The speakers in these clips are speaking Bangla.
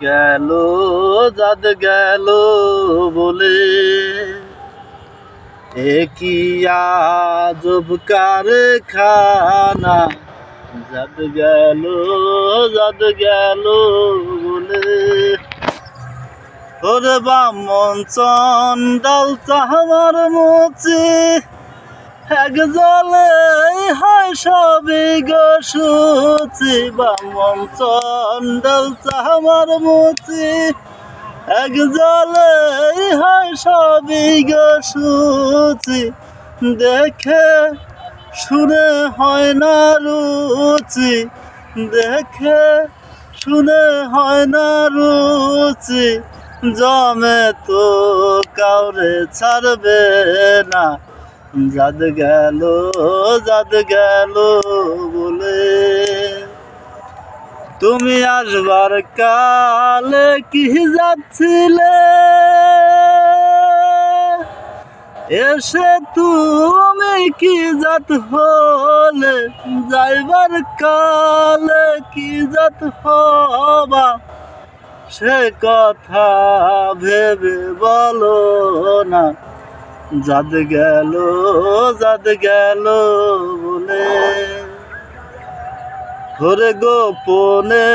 গেল জাত গেল বলে এ কি আজব কারখানা জাত গেল বলে ওরে বামন চন্ডাল চাহার মুচি এক জলে হয় সবই গো সুচি বামন চন্ডাল চাহার মুচি এক জলে হয় সবই গো সুচি দেখে শুনে হয় না রুচি দেখে শুনে হয় না রুচি জমে তো কাউরে ছাড়বে না জাত গেল বলে তুমি আসবার কালে কি যাচ্ছিলে এসে তুমি কি জাত হলে যাইবার কালে কি জাত হবা সে কথা ভেবে বলো না জাত গেল বলে ওরে গোপনে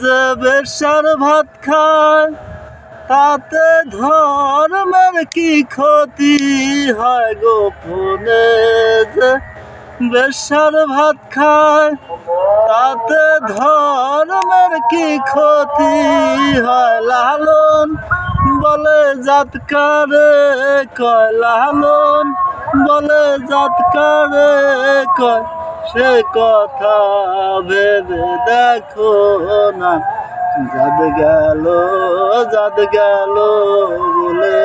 যে বেশ্যার ভাত খায় তাতে ধর্মের কি ক্ষতি হয় গোপনে যে বেশ্যার ভাত খায় তাতে ধর্মের কি ক্ষতি হয় লালন বলে জাতকারে কয় লালন বলে জাতকারে কয় সে কথা ভেবে দেখো না জাত গেল বলে